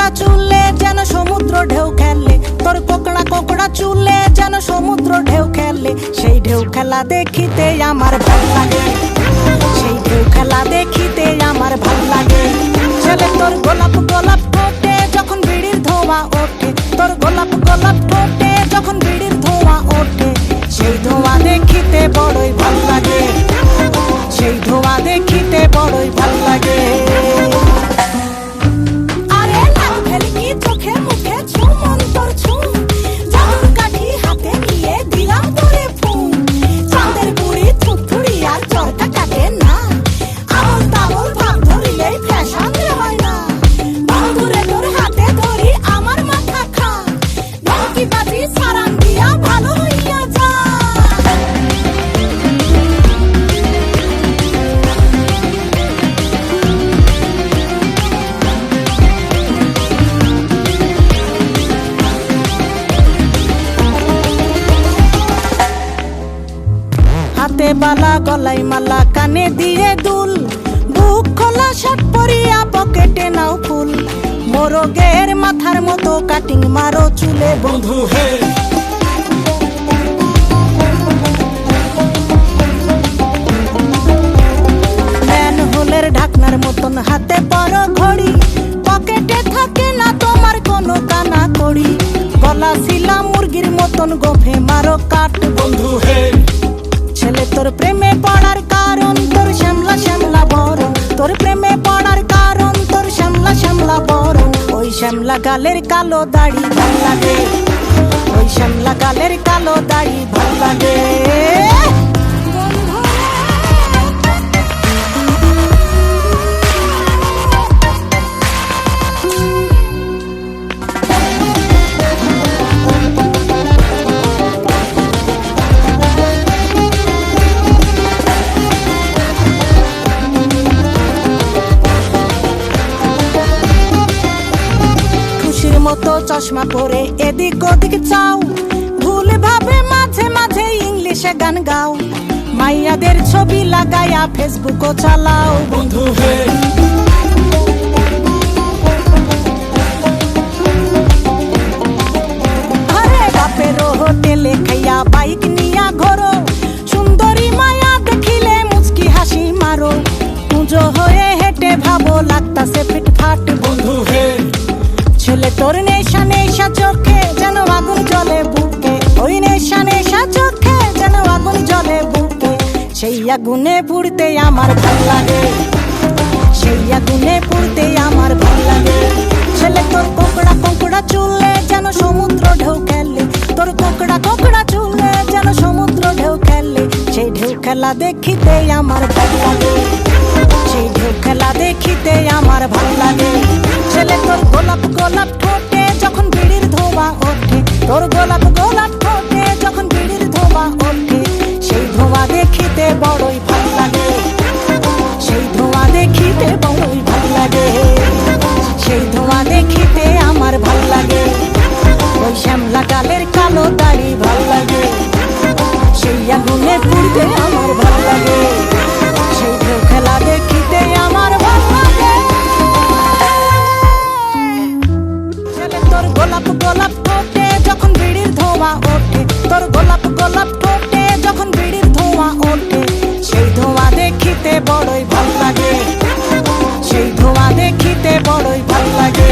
কোকড়া চুলে যেন সমুদ্র ঢেউ খেলে, তোর কোকড়া কোকড়া চুলে যেন সমুদ্র ঢেউ খেলে। সেই ঢেউ খেলা দেখিতে আমার ভাল লাগে, সেই ঢেউ খেলা দেখিতে আমার ভাল লাগে। ছেলে তোর গোলাপ গোলাপ ঠোঁটে যখন বিড়ির ধোঁয়া ওঠে, তোর গোলাপ গোলাপ ঠোঁটে যখন বিড়ির ধোঁয়া ওঠে, সেই ধোঁয়া দেখিতে বড়ই ভাল লাগে, সেই ধোঁয়া দেখিতে বড়ই ভাল লাগে। আরে লাল ভেলকি চোখে মুখে ছু মন তোর ছু, জাদুর কাঠি হাতে নিয়ে দিলাম তোরে ফুল। চাঁদের বুড়ি থুথুড়ি আর চরকা কাটে না, আমল তামল ভাব ধরিলেই ফ্যাশন হয় না। বন্ধুরে তোর হাতে ধরি আমার মাথা খা, ঢোলকি বাজি সারান দিয়া ভালো হইয়া যা। হাতে বালা গলায় মালা কানে দিয়ে দুল, বুক খোলা শার্ট পরিয়া পকেটে নাও ফুল। মোরগের মাথার মতো কাটিং মারো চুলে বন্ধু হে। ম্যানহোলের ঢাকনার মতন হাতে পরো ঘড়ি, পকেটে থাকে না তোমার কোনো কানা কড়ি। গলা শিলা মুরগির মতন গোফে মারো কাট বন্ধু হে। ছেলে তোর প্রেমে পড়ার কারণ তোর শ্যামলা শ্যামলা বরণ, তোর প্রেমে পড়ার কারণ তোর শ্যামলা শ্যামলা বরণ। ওই শ্যামলা গালের কালো দাড়ি ভাল লাগে, ওই শ্যামলা গালের কালো দাড়ি ভাল লাগে। মতো চশমা পরে এদিক ওদিক চাও, ভুল ভাবে মাঝে মাঝে ইংলিশে গান গাও। মাইয়াদের ছবি লাগায়া ফেসবুকও চালাও বন্ধু হে। আরে বাপের হোটেলে খাইয়া বাইক নিয়া ঘোরো, সুন্দরী মায়া দেখিলে মুচকি হাসি মারো। পুজো হয়ে হেঁটে ভাবো লাগতাছে ফিটফাট বন্ধু হে। ছেলে তোর নেশা নেশা চোখে যেন আগুন জ্বলে বুকে, ওই নেশা নেশা চোখে যেন আগুন জ্বলে বুকে। সেই আগুনে পুড়তে আমার ভাল লাগে, সেই আগুনে পুড়তে আমার ভাল লাগে। ছেলে তোর কোকড়া কোকড়া চুলে যেন সমুদ্র ঢেউ খেলে, তোর কোকড়া কোকড়া চুলে যেন সমুদ্র ঢেউ খেলে। সেই ঢেউ খেলা দেখিতে আমার ভাল লাগে, সেই ঢেউ খেলা দেখিতে আমার ভাল লাগে। ছেলে তোর গোলাপ গোলাপ ঠোঁটে যখন বিড়ির ধোঁয়া ওঠে, তোর গোলাপ গোলাপ ঠোঁটে যখন বিড়ির ধোঁয়া ওঠে, সেই ধোঁয়া দেখিতে বড়ই ভাল লাগে, সেই ধোঁয়া দেখিতে বড়ই ভাল লাগে, সেই ধোঁয়া দেখিতে আমার ভাল লাগে। ওই শ্যামলা গালের কালো দাড়ি ভাল লাগে, সেই আগুনে পুড়তে আমার ভাল লাগে, সেই ঢেউ খেলা দেখিতে আমার ভাল লাগে। তোর গোলাপ গোলাপ ঠোঁটে যখন বিড়ির ধোঁয়া ওঠে, তোর গোলাপ গোলাপ ঠোঁটে যখন বিড়ির ধোঁয়া ওঠে, সেই ধোঁয়া দেখিতে বড়ই ভাল লাগে, সেই ধোঁয়া দেখিতে বড়ই ভাল লাগে।